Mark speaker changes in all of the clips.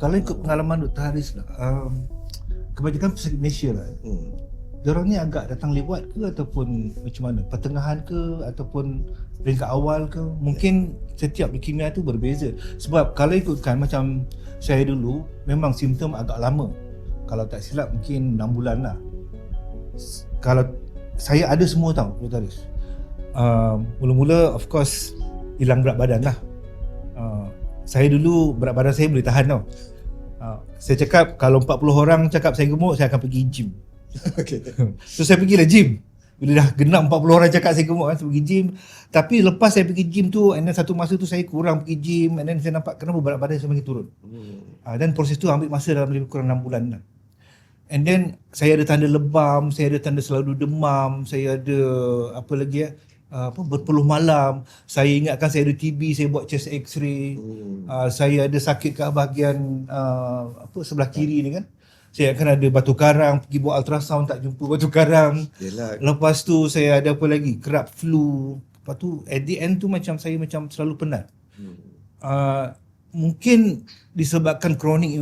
Speaker 1: Kalau ikut pengalaman Dr. Haris lah, kebanyakan pesakit Malaysia lah, diorang ni agak datang lewat ke ataupun macam mana? Pertengahan ke ataupun peringkat awal ke? Mungkin setiap leukemia tu berbeza. Sebab kalau ikutkan macam saya dulu, memang simptom agak lama. Kalau tak silap mungkin 6 bulan lah. Kalau saya ada semua tau, Dr. Haris. Mula-mula of course hilang berat badan lah. Saya dulu berat badan saya boleh tahan tau. Saya cakap kalau 40 orang cakap saya gemuk, saya akan pergi gym.
Speaker 2: Okay.
Speaker 1: So saya pergilah gym. Bila dah genap 40 orang cakap saya gemuk kan, saya pergi gym. Tapi lepas saya pergi gym tu, and then satu masa tu saya kurang pergi gym, and then saya nampak kenapa berat badan saya makin turun. Dan proses tu ambil masa dalam lebih kurang 6 bulan lah. And then saya ada tanda lebam, saya ada tanda selalu demam, saya ada apa lagi berpeluh malam. Saya ingatkan saya ada TB, saya buat chest x-ray. Saya ada sakit kat bahagian sebelah kiri ni kan. Saya akan ada batu karang, pergi buat ultrasound tak jumpa batu karang.
Speaker 2: Yelah.
Speaker 1: Lepas tu saya ada apa lagi? Kerap flu. Lepas tu at the end tu macam saya macam selalu penat. Mungkin disebabkan kronik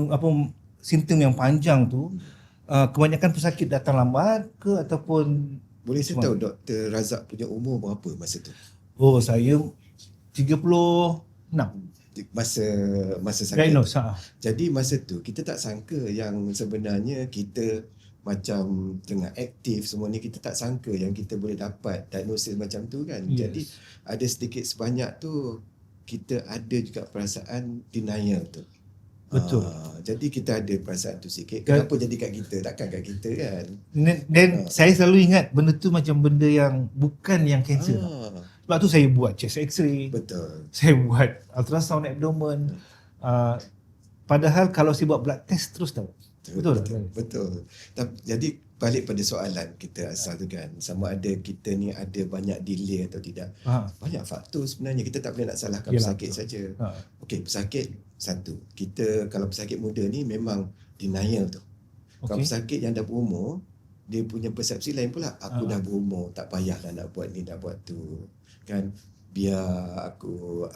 Speaker 1: simptom yang panjang tu, kebanyakan pesakit datang lambat ke ataupun
Speaker 2: boleh saya tahu Dr. Razak punya umur berapa masa tu?
Speaker 1: Oh, saya 36
Speaker 2: masa sakit.
Speaker 1: diagnose.
Speaker 2: Jadi masa tu kita tak sangka yang sebenarnya kita macam tengah aktif semua ni, kita tak sangka yang kita boleh dapat diagnosis macam tu kan.
Speaker 1: Yes.
Speaker 2: Jadi ada sedikit sebanyak tu kita ada juga perasaan denial tu.
Speaker 1: Betul.
Speaker 2: Jadi kita ada perasaan tu sikit. Kenapa jadi kat kita? Takkan kat kita kan?
Speaker 1: Dan saya selalu ingat benda tu macam benda yang bukan yang kanser. Sebab tu saya buat chest x-ray.
Speaker 2: Betul.
Speaker 1: Saya buat ultrasound abdomen. Padahal kalau saya buat blood test terus tahu. Betul tak?
Speaker 2: Betul. Jadi balik pada soalan kita asal tu kan, sama ada kita ni ada banyak delay atau tidak. Banyak faktor sebenarnya. Kita tak boleh nak salahkan pesakit saja. Okey, pesakit satu. Kita kalau pesakit muda ni memang denial tu. Kalau pesakit yang dah berumur, dia punya persepsi lain pula. Aku dah berumur, tak payahlah nak buat ni, nak buat tu. Kan? Biar aku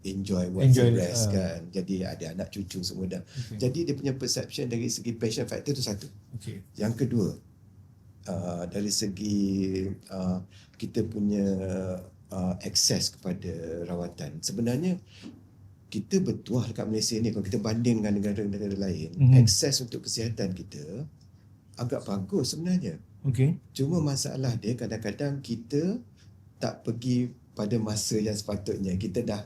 Speaker 2: enjoy rest kan. Jadi ada anak cucu semua dah. Jadi dia punya perception dari segi passion factor tu satu. Yang kedua, dari segi kita punya akses kepada rawatan. Sebenarnya kita bertuah dekat Malaysia ni, kalau kita banding dengan negara-negara lain, akses untuk kesihatan kita agak bagus sebenarnya. Cuma masalah dia kadang-kadang kita tak pergi pada masa yang sepatutnya. Kita dah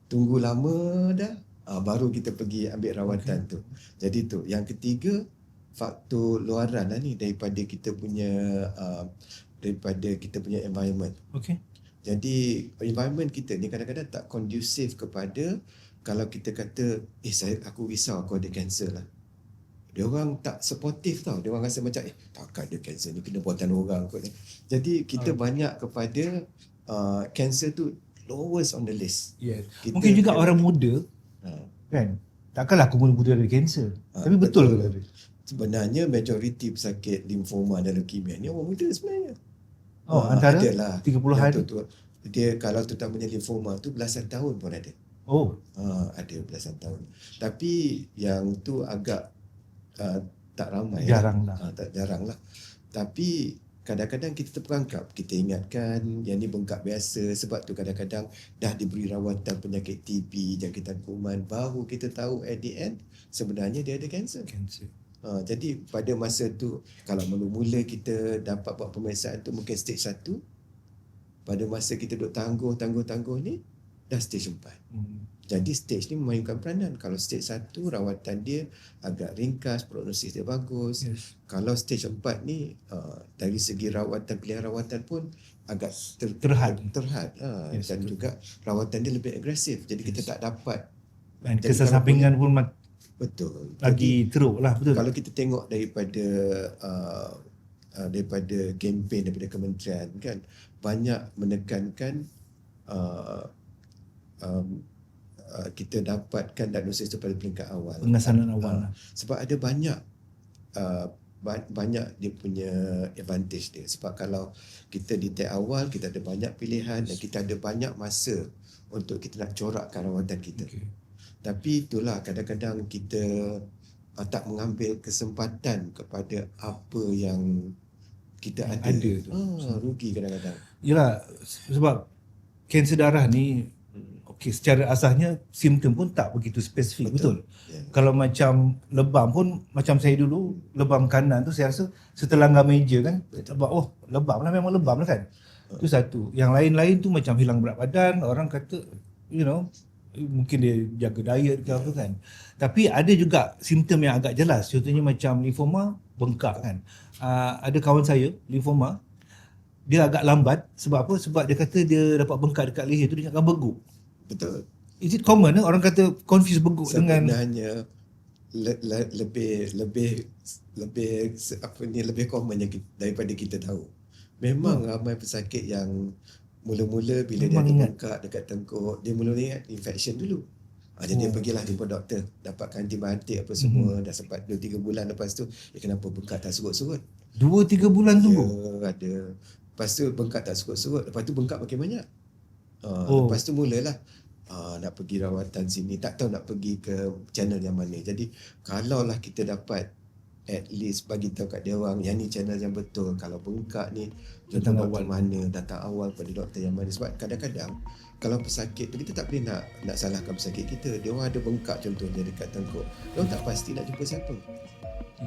Speaker 2: tunggu lama dah, baru kita pergi ambil rawatan tu. Jadi tu. Yang ketiga, faktor luaran lah ni daripada kita punya environment. Jadi environment kita ni kadang-kadang tak kondusif kepada, kalau kita kata aku risau aku ada kanser lah. Dia orang tak supportive tau. Dia orang rasa macam takkan dia kanser ni, kena buatan orang kot. Jadi kita banyak kepada cancer tu lowest on the list.
Speaker 1: Mungkin juga orang muda kan, takkanlah aku muda ada kanser. Tapi betul ke?
Speaker 2: Sebenarnya majoriti pesakit limfoma dan leukemia ni orang muda sebenarnya.
Speaker 1: Antara
Speaker 2: adalah
Speaker 1: 30-an.
Speaker 2: Dia kalau terutamanya limfoma tu belasan tahun pun ada. Ada belasan tahun. Tapi yang tu agak tak ramai.
Speaker 1: Jarang lah.
Speaker 2: Jarang lah. Tapi kadang-kadang kita terperangkap, kita ingatkan yang ni bengkak biasa. Sebab tu kadang-kadang dah diberi rawatan penyakit TB, jangkitan kuman, baru kita tahu at the end sebenarnya dia ada kanser. Jadi pada masa tu, kalau mula-mula kita dapat buat pemeriksaan tu mungkin stage 1, pada masa kita duduk tangguh ni dah stage 4. Jadi stage ni memainkan peranan. Kalau stage 1 rawatan dia agak ringkas, prognosis dia bagus. Kalau stage 4 ni dari segi rawatan, pilihan rawatan pun agak terhad. Dan juga rawatan dia lebih agresif. Jadi kita tak dapat,
Speaker 1: dan kesampingan pun
Speaker 2: betul
Speaker 1: lagi teruk lah. Betul.
Speaker 2: Kalau kita tengok daripada kempen daripada kementerian kan, banyak menekankan kita dapatkan diagnosis itu pada peringkat awal,
Speaker 1: pengesanan awal.
Speaker 2: Sebab ada banyak dia punya advantage dia. Sebab kalau kita detect awal, kita ada banyak pilihan dan kita ada banyak masa untuk kita nak corakkan rawatan kita. Tapi itulah kadang-kadang kita tak mengambil kesempatan kepada apa yang kita ada tu. Rugi kadang-kadang.
Speaker 1: Yalah, sebab kanser darah ni okey, secara asasnya simptom pun tak begitu spesifik, betul? Kalau macam lebam pun, macam saya dulu lebam kanan tu saya rasa setelanggar meja kan, sebab lebam lah, memang lebam lah kan. Itu satu. Yang lain-lain tu macam hilang berat badan, orang kata mungkin dia jaga diet ke apa kan. Tapi ada juga simptom yang agak jelas, contohnya macam limfoma, bengkak kan. Ada kawan saya limfoma, dia agak lambat. Sebab apa? Sebab dia kata dia dapat bengkak dekat leher tu, dia akan beguk.
Speaker 2: Betul.
Speaker 1: Is it common? Orang kata confuse beguk dengan
Speaker 2: sebenarnya lebih common daripada kita tahu. Memang ramai pesakit yang mula-mula bila dia ada bengkak dekat tengkuk, dia mula ingat infection dulu. Jadi dia pergilah jumpa doktor, dapatkan antibiotik apa semua, dah sempat 2-3 bulan lepas tu, kenapa bengkak tak surut-surut?
Speaker 1: 2-3 bulan tunggu?
Speaker 2: Ya, ada. Lepas tu bengkak tak surut-surut, lepas tu bengkak makin banyak. Lepas tu mulalah nak pergi rawatan sini, tak tahu nak pergi ke channel yang mana. Jadi kalaulah kita dapat at least bagi tahu kat dia orang yang ni channel yang betul, kalau bengkak ni datang awal mana, datang awal pada doktor yang mana. Sebab kadang-kadang kalau pesakit tu, kita tak boleh nak salahkan pesakit kita. Dia orang ada bengkak contohnya dekat tengkuk, dia orang tak pasti nak jumpa siapa.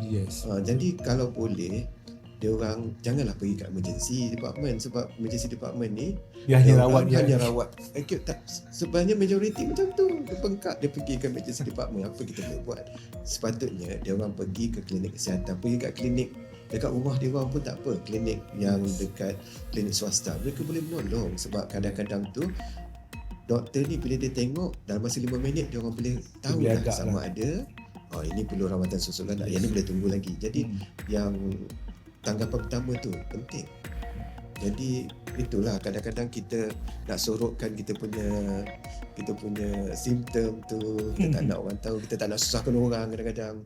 Speaker 1: Yes.
Speaker 2: Jadi kalau boleh, dia orang janganlah pergi kat emergency department, sebab emergency department ni
Speaker 1: dia hanya rawat
Speaker 2: acute. Tak, sebenarnya majoriti macam tu, dia bengkak, dia pergi ke emergency department. Apa kita boleh buat? Sepatutnya dia orang pergi ke klinik kesihatan, pergi kat klinik dekat rumah dia orang pun tak apa, klinik yang dekat klinik swasta, mereka boleh menolong. Sebab kadang-kadang tu doktor ni bila dia tengok dalam masa 5 minit, dia orang boleh tahu sama ada ini perlu rawatan susulan, yang ni boleh tunggu lagi. Jadi yang tanggapan pertama tu penting. Jadi itulah kadang-kadang kita nak sorokkan kita punya simptom tu, kita tak nak orang tahu, kita tak nak susahkan orang kadang-kadang.